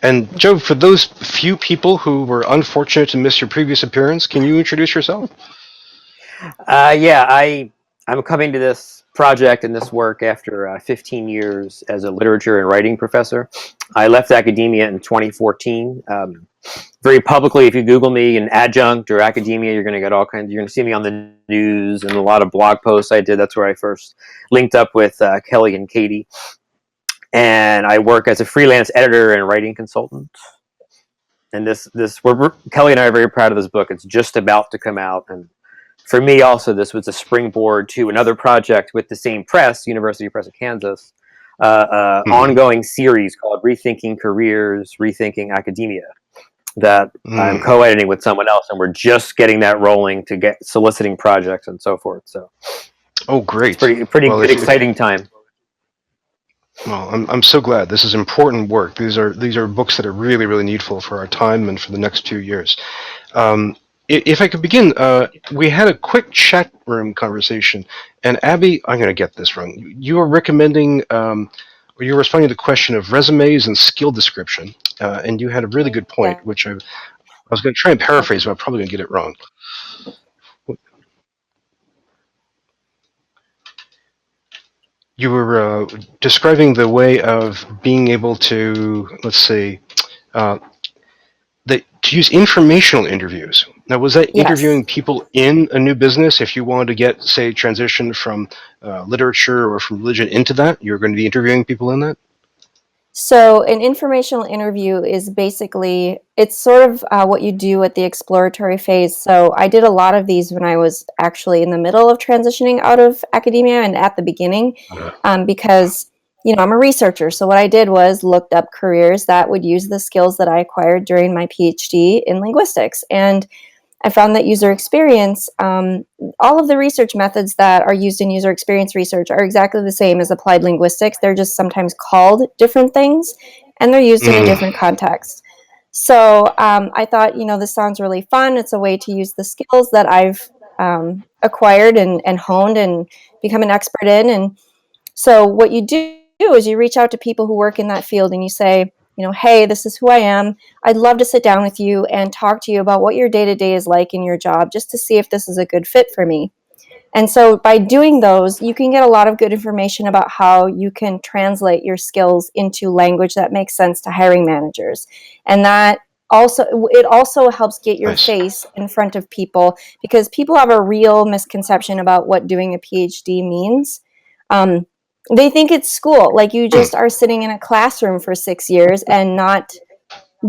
And Joe, for those few people who were unfortunate to miss your previous appearance, can you introduce yourself? I'm coming to this project and this work after 15 years as a literature and writing professor. I left academia in 2014. Very publicly, if you Google me an adjunct or academia, you're going to get all kinds. You're going to see me on the news and a lot of blog posts I did. That's where I first linked up with Kelly and Katie. And I work as a freelance editor and writing consultant. And Kelly and I are very proud of this book. It's just about to come out, and for me also, this was a springboard to another project with the same press, University Press of Kansas, ongoing series called Rethinking Careers, Rethinking Academia, that I'm co-editing with someone else, and we're just getting that rolling to get soliciting projects and so forth. So, Great! It's pretty good, exciting time. Well, I'm so glad. This is important work. These are books that are really, really needful for our time and for the next 2 years. If I could begin, we had a quick chat room conversation, and Abby, I'm going to get this wrong. You were recommending, or you were responding to the question of resumes and skill description, and you had a really good point, which I was going to try and paraphrase, but I'm probably going to get it wrong. You were describing the way of being able to, let's say, to use informational interviews. Now, was that interviewing people in a new business? If you wanted to get, say, transition from literature or from religion into that, you're going to be interviewing people in that? So an informational interview is basically, it's sort of what you do at the exploratory phase. So I did a lot of these when I was actually in the middle of transitioning out of academia and at the beginning, because, I'm a researcher. So what I did was looked up careers that would use the skills that I acquired during my PhD in linguistics. And I found that user experience, all of the research methods that are used in user experience research are exactly the same as applied linguistics. They're just sometimes called different things, and they're used in a different context. So I thought, this sounds really fun. It's a way to use the skills that I've acquired and honed and become an expert in. And so what you do is you reach out to people who work in that field and you say, hey, this is who I am. I'd love to sit down with you and talk to you about what your day-to-day is like in your job, just to see if this is a good fit for me. And so by doing those, you can get a lot of good information about how you can translate your skills into language that makes sense to hiring managers. And it also helps get your face in front of people, because people have a real misconception about what doing a PhD means. They think it's school, like you just are sitting in a classroom for 6 years and not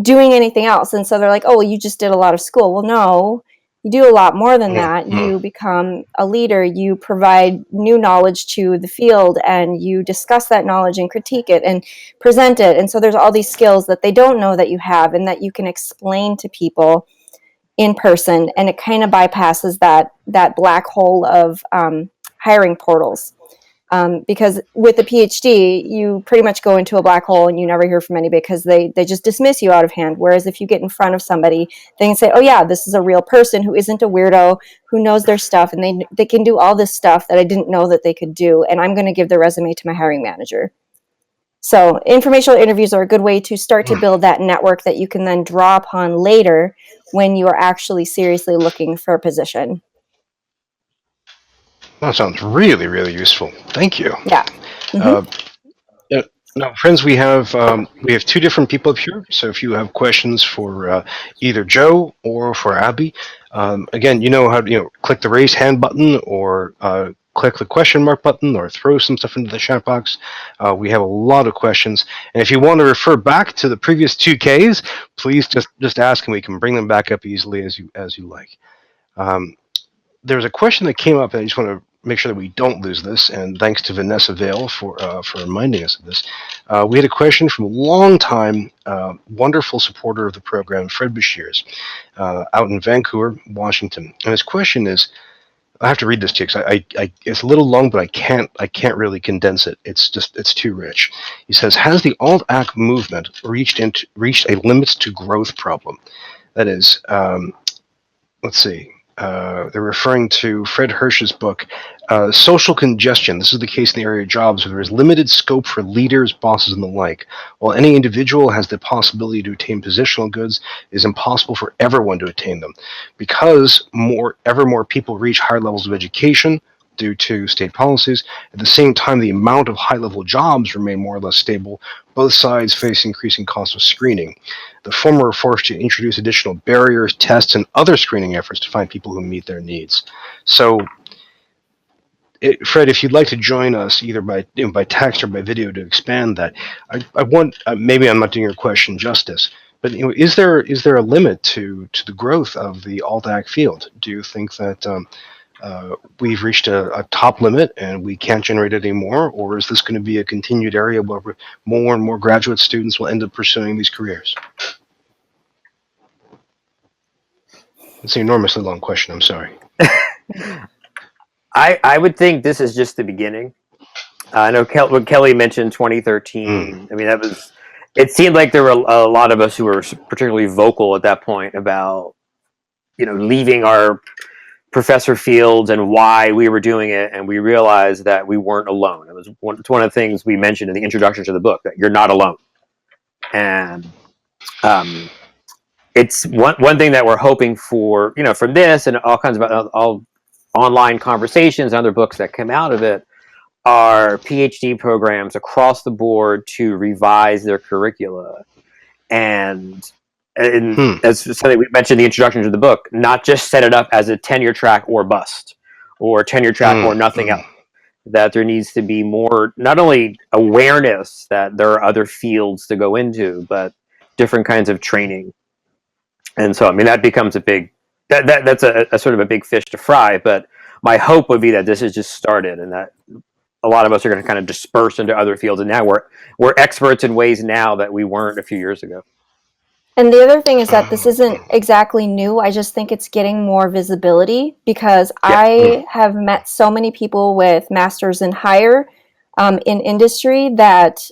doing anything else. And so they're like, oh, well, you just did a lot of school. Well, no, You do a lot more than that. You become a leader. You provide new knowledge to the field, and you discuss that knowledge and critique it and present it. And so there's all these skills that they don't know that you have and that you can explain to people in person. And it kind of bypasses that black hole of hiring portals. Because with a PhD, you pretty much go into a black hole and you never hear from anybody because they just dismiss you out of hand. Whereas if you get in front of somebody, they can say, oh yeah, this is a real person who isn't a weirdo, who knows their stuff, and they can do all this stuff that I didn't know that they could do, and I'm going to give their resume to my hiring manager. So informational interviews are a good way to start to build that network that you can then draw upon later when you are actually seriously looking for a position. That sounds really, really useful. Thank you. Yeah. Now, friends, we have 2 different people up here. So if you have questions for either Joe or for Abby, again, you know how to click the raise hand button or click the question mark button or throw some stuff into the chat box. We have a lot of questions, and if you want to refer back to the previous 2Ks, please just ask, and we can bring them back up easily as you like. There's a question that came up, and I just want to make sure that we don't lose this, and thanks to Vanessa Vale for reminding us of this. We had a question from a long-time, wonderful supporter of the program, Fred Bashirs, out in Vancouver, Washington. And his question is, I have to read this to you because it's a little long, but I can't really condense it. It's too rich. He says, has the alt-ac movement reached a limits to growth problem? That is, let's see. They're referring to Fred Hirsch's book, Social Congestion. This is the case in the area of jobs where there is limited scope for leaders, bosses, and the like. While any individual has the possibility to attain positional goods, it is impossible for everyone to attain them. Because ever more people reach higher levels of education due to state policies, at the same time the amount of high-level jobs remain more or less stable, both sides face increasing costs of screening. The former are forced to introduce additional barriers, tests, and other screening efforts to find people who meet their needs. So, Fred, if you'd like to join us either by text or by video to expand that, I want maybe I'm not doing your question justice, but is there a limit to the growth of the alt-ac field? Do you think that we've reached a top limit and we can't generate any more, or is this going to be a continued area where more and more graduate students will end up pursuing these careers? It's an enormously long question. I'm sorry. I would think this is just the beginning. I know when Kelly mentioned 2013. I mean, it seemed like there were a lot of us who were particularly vocal at that point about, leaving our professor fields and why we were doing it, and we realized that we weren't alone. It's one of the things we mentioned in the introduction to the book, that you're not alone. And it's one thing that we're hoping for, from this and all kinds of all online conversations and other books that come out of it, are PhD programs across the board to revise their curricula. And as something we mentioned in the introduction to the book, not just set it up as a tenure track or bust, or tenure track or nothing else. That there needs to be more, not only awareness that there are other fields to go into, but different kinds of training. And so, I mean, that becomes that's a sort of a big fish to fry. But my hope would be that this has just started, and that a lot of us are going to kind of disperse into other fields. And now we're experts in ways now that we weren't a few years ago. And the other thing is that this isn't exactly new. I just think it's getting more visibility because I have met so many people with masters and higher in industry that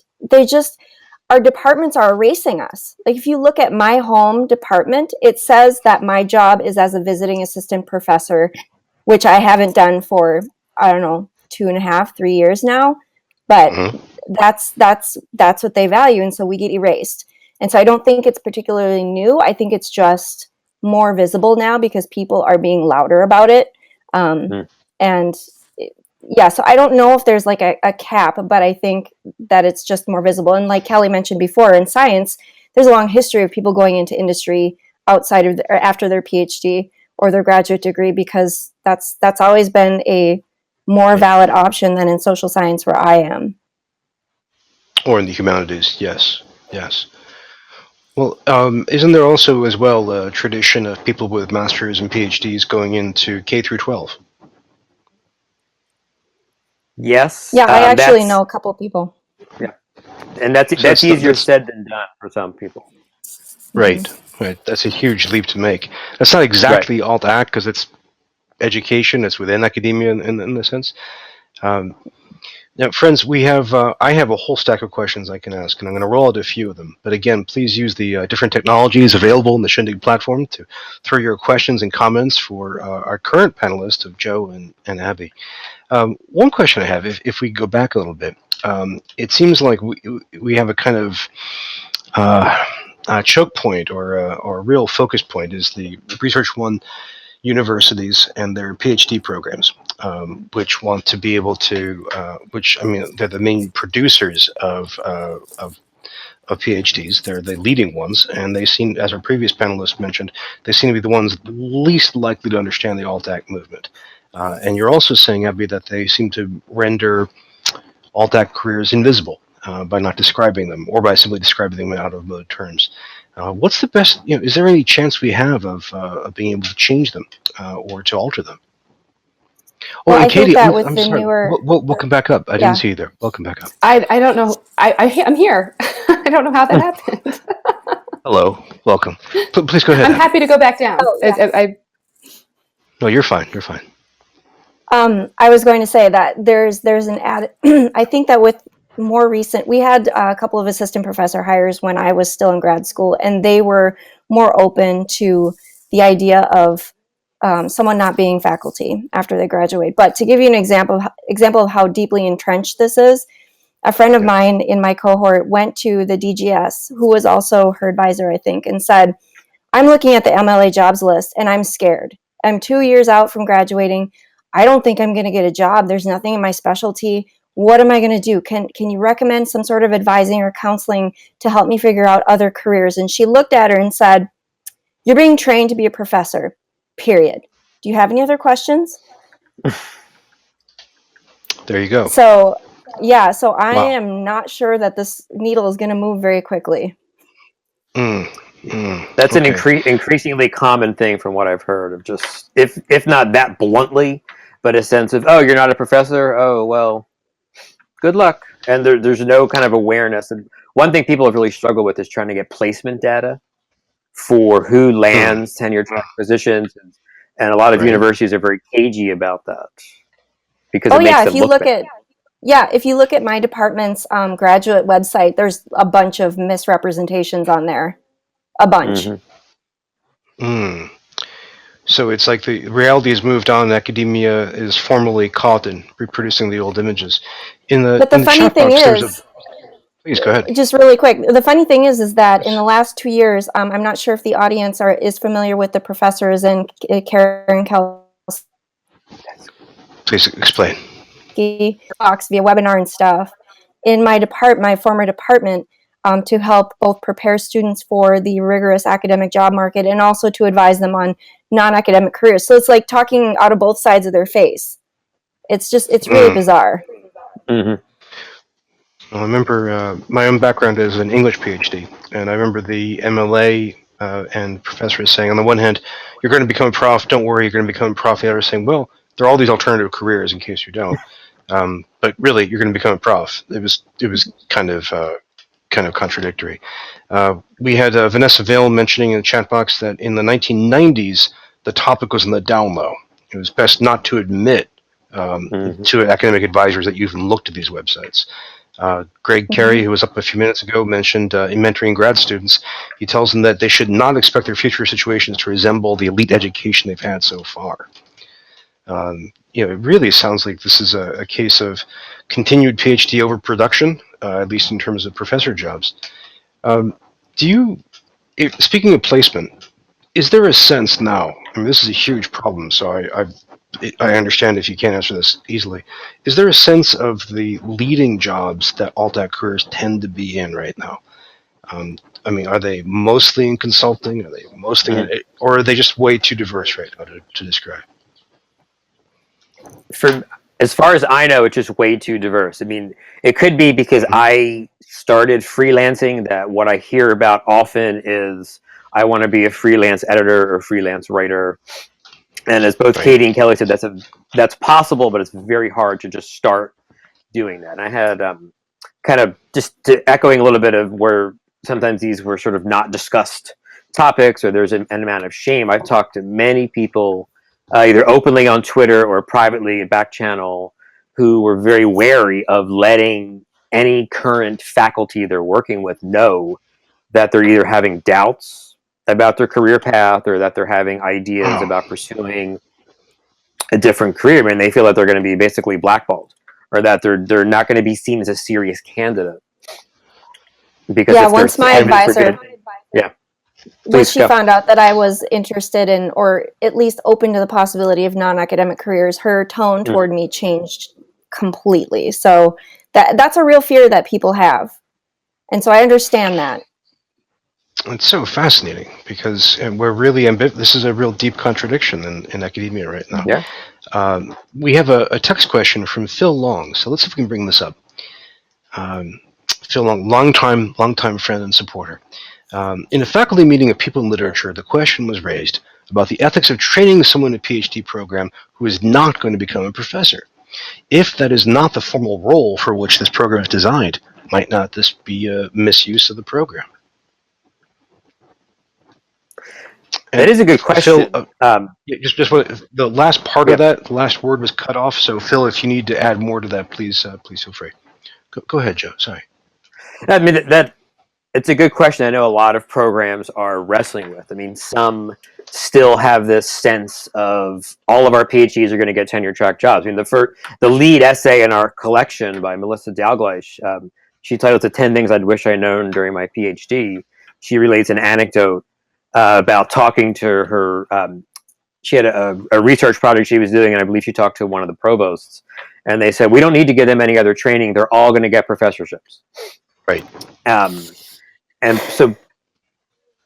our departments are erasing us. Like if you look at my home department, it says that my job is as a visiting assistant professor, which I haven't done for, I don't know, 2.5, 3 years now. But that's what they value. And so we get erased. And so I don't think it's particularly new. I think it's just more visible now because people are being louder about it. And so I don't know if there's like a cap, but I think that it's just more visible. And like Kelly mentioned before, in science, there's a long history of people going into industry outside of or after their PhD or their graduate degree, because that's always been a more valid option than in social science where I am. Or in the humanities, yes. Well, isn't there also as well a tradition of people with masters and PhDs going into K through 12? Yes, Yeah, I actually that's know a couple people. yeah, and that's So easier that's said than done for some people. Hmm. right, right. That's a huge leap to make. That's not Right. exactly alt act because it's education. It's within academia in a sense. Um, Now, friends, we have I have a whole stack of questions I can ask, and I'm going to roll out a few of them. But again, please use the different technologies available in the Shindig platform to throw your questions and comments for our current panelists of Joe and Abby. One question I have, if we go back a little bit, it seems like we have a kind of choke point or a real focus point is the Research One universities and their PhD programs, which want to be able to, which I mean, they're the main producers of PhDs. They're the leading ones, and they seem, as our previous panelists mentioned, they seem to be the ones least likely to understand the alt-act movement. And you're also saying, Abby, that they seem to render alt-act careers invisible by not describing them, or by simply describing them in out-of-mode terms. What's the best? Is there any chance we have of being able to change them or to alter them? Oh, Well, and I think Katie, that I'm with the sorry. newer, Welcome back up. I didn't yeah. see you there. Welcome back up. I don't know. I'm here. I don't know how that happened. Hello. Welcome. Please go ahead, I'm Abby. happy to go back down. Oh, yeah. No, you're fine. You're fine. I was going to say that there's an add. I think that with more recent, we had a couple of assistant professor hires when I was still in grad school, and they were more open to the idea of someone not being faculty after they graduate. But to give you an example of how deeply entrenched this is, a friend of Yeah. mine in my cohort went to the DGS, who was also her advisor, I think, and said, I'm looking at the MLA jobs list and I'm scared. I'm 2 years out from graduating. I don't think I'm going to get a job. There's nothing in my specialty. What am I going to do? Can you recommend some sort of advising or counseling to help me figure out other careers? And she looked at her and said, you're being trained to be a professor, period. Do you have any other questions? There you go. So, yeah, so I Wow. am not sure that this needle is going to move very quickly. That's an Okay. increasingly common thing from what I've heard of just if not that bluntly, but a sense of, oh, you're not a professor. Oh well, good luck. And there's no kind of awareness. And one thing people have really struggled with is trying to get placement data for who Mm, lands tenure track positions, and a lot of right. universities are very cagey about that because Oh it makes yeah, if them you look look bad. at if you look at my department's graduate website, there's a bunch of misrepresentations on there. A bunch. Mm-hmm. Mm. So it's like the reality has moved on, and academia is formally caught in reproducing the old images. In the But the in the funny chat thing box, there's a. is, Please go ahead. just really quick, the funny thing is that in Yes. the last 2 years, I'm not sure if the audience is familiar with the professors and Karen Kelsey Please explain. talks via webinar and stuff in my former department, to help both prepare students for the rigorous academic job market and also to advise them on non-academic careers. So it's like talking out of both sides of their face. It's really Mm. bizarre. Mm-hmm. Well, I remember my own background is an English PhD, and I remember the MLA and professors saying, on the one hand, you're going to become a prof. Don't worry, you're going to become a prof. The other saying, well, there are all these alternative careers in case you don't. But really, you're going to become a prof. It was kind of contradictory. We had Vanessa Vale mentioning in the chat box that in the 1990s, the topic was in the down low. It was best not to admit Mm-hmm. to academic advisors that you even looked at these websites. Greg Carey, Mhm. who was up a few minutes ago, mentioned in mentoring grad students, he tells them that they should not expect their future situations to resemble the elite education they've had so far. It really sounds like this is a case of continued PhD overproduction, at least in terms of professor jobs. Um, Speaking of placement, is there a sense now? I mean, this is a huge problem, so I understand if you can't answer this easily. Is there a sense of the leading jobs that alt-act careers tend to be in right now? I mean, are they mostly in consulting? Are they mostly in, or are they just way too diverse right now to describe? For as far as I know, it's just way too diverse. I mean, it could be because Mhm. I started freelancing that what I hear about often is I want to be a freelance editor or freelance writer. And as both Right. Katie and Kelly said, that's possible, but it's very hard to just start doing that. And I had kind of echoing a little bit of where sometimes these were sort of not discussed topics or there's an amount of shame. I've talked to many people either openly on Twitter or privately in back channel who were very wary of letting any current faculty they're working with know that they're either having doubts about their career path or that they're having ideas Oh, about pursuing a different career, and they feel that they're going to be basically blackballed or that they're not going to be seen as a serious candidate because Yeah, if they're once my headed for advisor, good, yeah, once please she go. found out that I was interested in, or at least open to the possibility of non-academic careers, her tone Mm. toward me changed completely. So that's a real fear that people have. And so I understand that. it's so fascinating because we're really this is a real deep contradiction in academia right now. Yeah. We have a text question from Phil Long, so let's see if we can bring this up. Phil Long, longtime friend and supporter. In a faculty meeting of People in Literature, the question was raised about the ethics of training someone in a PhD program who is not going to become a professor. If that is not the formal role for which this program is designed, might not this be a misuse of the program? That And is a good Phil, question. just the last part of Yeah. that, the last word was cut off. So Phil, if you need to add more to that, please feel free. Go ahead, Joe. Sorry. I mean that it's a good question. I know a lot of programs are wrestling with. I mean, some still have this sense of all of our PhDs are going to get tenure track jobs. I mean, the lead essay in our collection by Melissa Dalgleish, she titled it 10 Things I'd Wish I'd Known During My PhD. She relates an anecdote about talking to her. She had a research project she was doing, and I believe she talked to one of the provosts, and they said, we don't need to give them any other training. They're all going to get professorships. Right. And so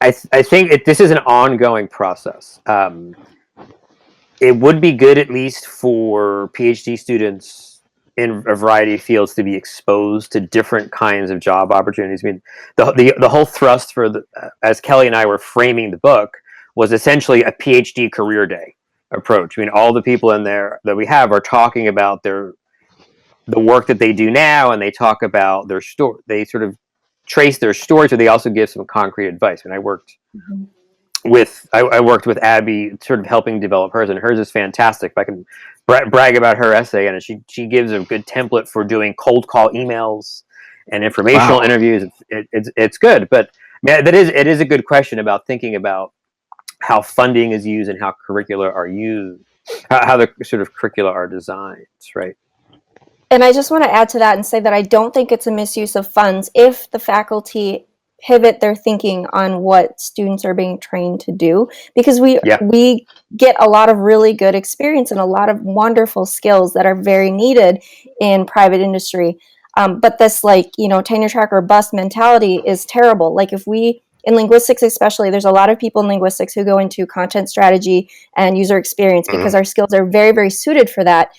I think this is an ongoing process. It would be good, at least for PhD students in a variety of fields, to be exposed to different kinds of job opportunities. I mean, the whole thrust for as Kelly and I were framing the book, was essentially a PhD career day approach. I mean, all the people in there that we have are talking about the work that they do now, and they talk about their story. They sort of trace their stories, but they also give some concrete advice. And I worked with Abby, sort of helping develop hers, and hers is fantastic. If I can brag about her essay, and she gives a good template for doing cold call emails and informational Wow. interviews. It's good, but man, it is a good question about thinking about how funding is used and how curricula are used, how the sort of curricula are designed, right? And I just want to add to that and say that I don't think it's a misuse of funds if the faculty pivot their thinking on what students are being trained to do, because we get a lot of really good experience and a lot of wonderful skills that are very needed in private industry. But this tenure track or bust mentality is terrible. Like if we, in linguistics especially, there's a lot of people in linguistics who go into content strategy and user experience because our skills are very, very suited for that.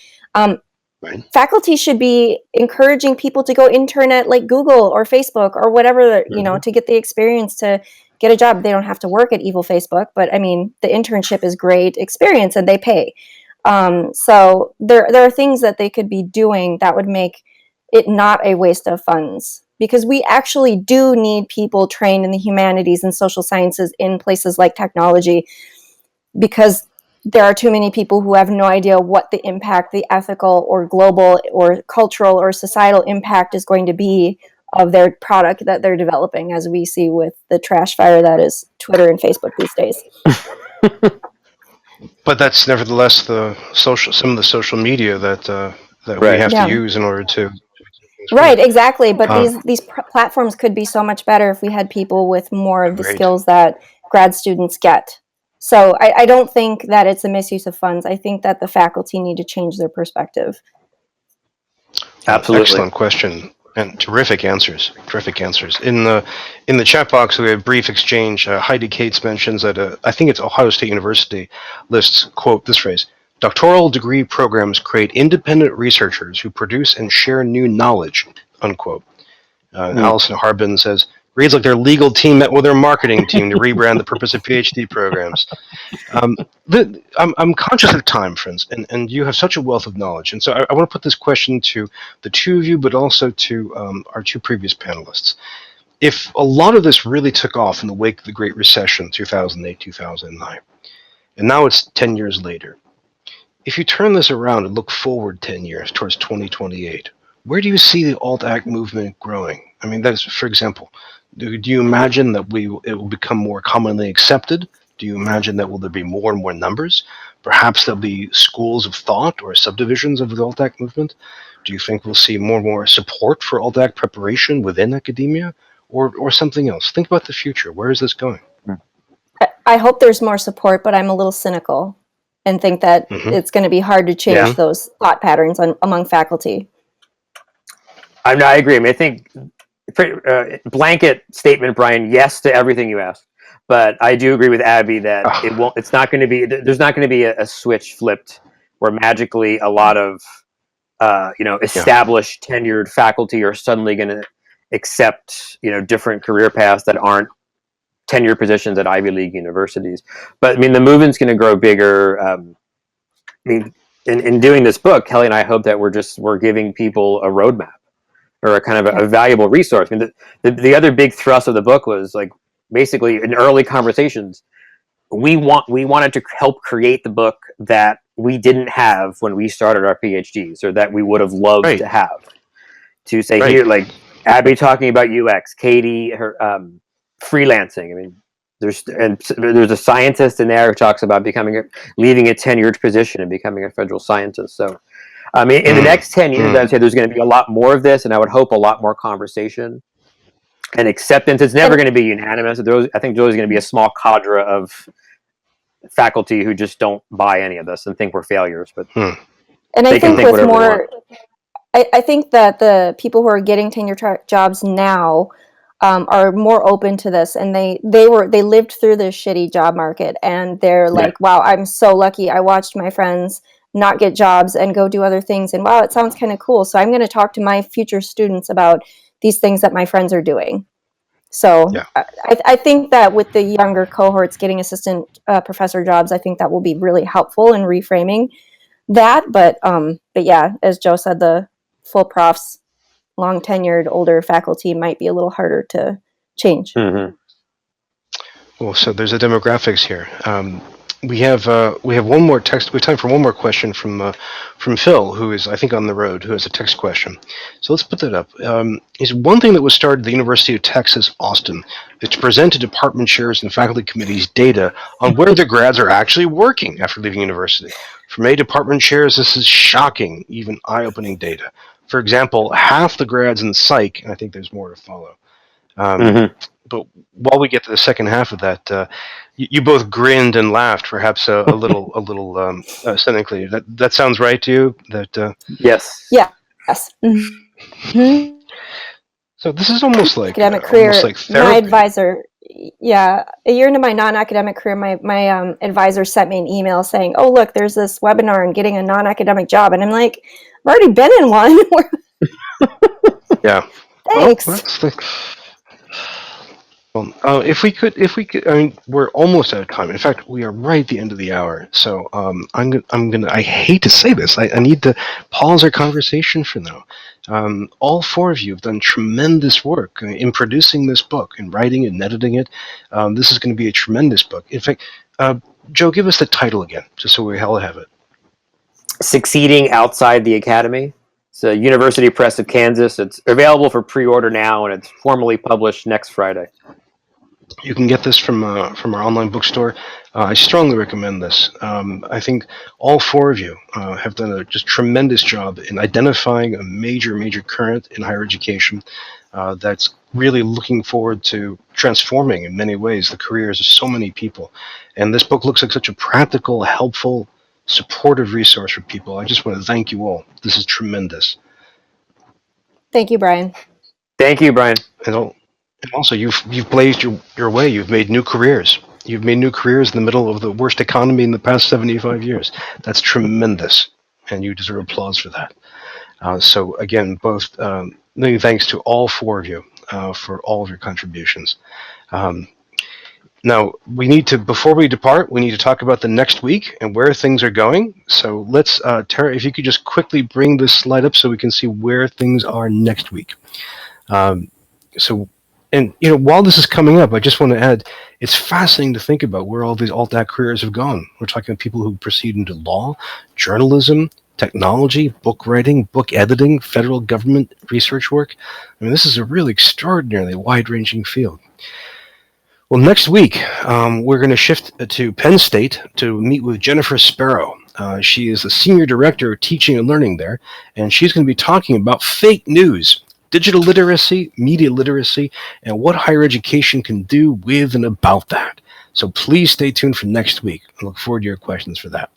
Right. Faculty should be encouraging people to go intern at like Google or Facebook or whatever, to get the experience to get a job. They don't have to work at evil Facebook, but I mean, the internship is great experience and they pay. So there are things that they could be doing that would make it not a waste of funds, because we actually do need people trained in the humanities and social sciences in places like technology, because there are too many people who have no idea what the impact, the ethical or global or cultural or societal impact is going to be of their product that they're developing, as we see with the trash fire that is Twitter and Facebook these days. But that's nevertheless some of the social media that we Right. have Yeah. to use in order to. Right, exactly. But these platforms could be so much better if we had people with more of the Agreed. skills that grad students get. So I don't think that it's a misuse of funds. I think that the faculty need to change their perspective. Absolutely. Excellent question and terrific answers. Terrific answers. In the chat box, we have a brief exchange. Heidi Cates mentions that I think it's Ohio State University lists, quote, this phrase: Doctoral degree programs create independent researchers who produce and share new knowledge, unquote. Alison Harbin says, reads like their legal team met with their marketing team to rebrand the purpose of PhD programs. I'm conscious of time, friends, and you have such a wealth of knowledge. And so I want to put this question to the two of you, but also to our two previous panelists. If a lot of this really took off in the wake of the Great Recession, 2008, 2009, and now it's 10 years later, if you turn this around and look forward 10 years towards 2028, where do you see the alt-act movement growing? I mean, that is, for example, do you imagine that it will become more commonly accepted? Do you imagine that will there be more and more numbers? Perhaps there'll be schools of thought or subdivisions of the alt-act movement? Do you think we'll see more and more support for alt-act preparation within academia? Or something else? Think about the future. Where is this going? I hope there's more support, but I'm a little cynical and think that it's going to be hard to change those thought patterns among faculty. I agree. I mean, I think blanket statement, Brian. Yes to everything you asked, but I do agree with Abby that it won't. It's not going to be. There's not going to be a switch flipped where magically a lot of established tenured faculty are suddenly going to accept different career paths that aren't tenure positions at Ivy League universities. But I mean, the movement's going to grow bigger. I mean, in doing this book, Kelly and I hope that we're giving people a roadmap or a kind of a valuable resource. I mean, the other big thrust of the book was like basically in early conversations, we wanted to help create the book that we didn't have when we started our PhDs, or that we would have loved to have. To say here, like Abby talking about UX, Katie her freelancing. I mean, there's a scientist in there who talks about leaving a tenured position and becoming a federal scientist. So, I mean, in the next 10 years, I'd say there's going to be a lot more of this, and I would hope a lot more conversation and acceptance. It's never going to be unanimous. I think there's always going to be a small cadre of faculty who just don't buy any of this and think we're failures. But and I think with more, I think that the people who are getting tenure jobs now are more open to this, and they lived through this shitty job market, and they're like, wow, I'm so lucky. I watched my friends not get jobs and go do other things, and wow, it sounds kind of cool. So I'm going to talk to my future students about these things that my friends are doing. So I think that with the younger cohorts getting assistant professor jobs, I think that will be really helpful in reframing that. But yeah, as Joe said, the full profs, long tenured, older faculty might be a little harder to change. Well, so there's a demographics here. We have one more text. We have time for one more question from Phil, who is, I think, on the road, who has a text question. So let's put that up. Is one thing that was started at the University of Texas, Austin, is to present to department chairs and faculty committees data on where their grads are actually working after leaving university. For many department chairs, this is shocking, even eye-opening data. For example, half the grads in psych, and I think there's more to follow. But while we get to the second half of that, you both grinned and laughed, perhaps a little cynically. That sounds right to you? That yes. Yes. So this is almost like academic career. Almost like therapy. My advisor, a year into my non-academic career, my advisor sent me an email saying, "Oh, look, there's this webinar on getting a non-academic job," and I'm like, "I've already been in one." Yeah. Thanks. Well, if we could, I mean, we're almost out of time. In fact, we are right at the end of the hour. So I hate to say this. I need to pause our conversation for now. All four of you have done tremendous work in producing this book, in writing and editing it. This is going to be a tremendous book. In fact, Joe, give us the title again, just so we all have it. Succeeding Outside the Academy. It's a University Press of Kansas. It's available for pre-order now, and it's formally published next Friday. You can get this from our online bookstore. I strongly recommend this. I think all four of you have done a just tremendous job in identifying a major current in higher education that's really looking forward to transforming in many ways the careers of so many people. And this book looks like such a practical, helpful, supportive resource for people. I just want to thank you all. This is tremendous. Thank you, Brian. Thank you, Brian. And also, you've blazed your way. You've made new careers. You've made new careers in the middle of the worst economy in the past 75 years. That's tremendous, and you deserve applause for that. So again, both many thanks to all four of you for all of your contributions. Um, Now, before we depart, we need to talk about the next week and where things are going. So let's, Tara, if you could just quickly bring this slide up so we can see where things are next week. Um, while this is coming up, I just want to add, it's fascinating to think about where all these alt-act careers have gone. We're talking about people who proceed into law, journalism, technology, book writing, book editing, federal government research work. I mean, this is a really extraordinarily wide-ranging field. Well, next week, we're going to shift to Penn State to meet with Jennifer Sparrow. She is the Senior Director of Teaching and Learning there, and she's going to be talking about fake news, digital literacy, media literacy, and what higher education can do with and about that. So please stay tuned for next week. I look forward to your questions for that.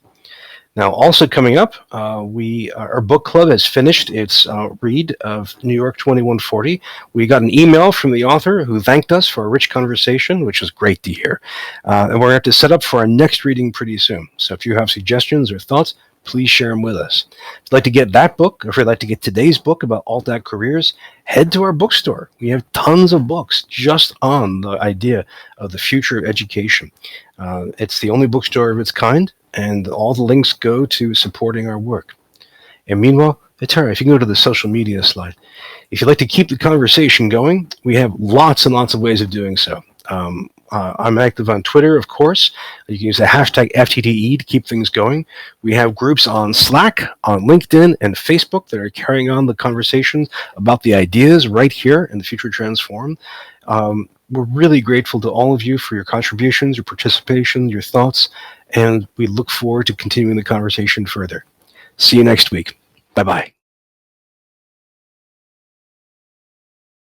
Now, also coming up, our book club has finished its read of New York 2140. We got an email from the author who thanked us for a rich conversation, which was great to hear. And we're going to have to set up for our next reading pretty soon. So if you have suggestions or thoughts, please share them with us. If you'd like to get that book, or if you'd like to get today's book about alt-act careers, head to our bookstore. We have tons of books just on the idea of the future of education. It's the only bookstore of its kind, and all the links go to supporting our work. And meanwhile, Tara, if you can go to the social media slide. If you'd like to keep the conversation going, we have lots and lots of ways of doing so. I'm active on Twitter, of course. You can use the hashtag FTDE to keep things going. We have groups on Slack, on LinkedIn, and Facebook that are carrying on the conversations about the ideas right here in the Future Transform. We're really grateful to all of you for your contributions, your participation, your thoughts, and we look forward to continuing the conversation further. See you next week. Bye-bye.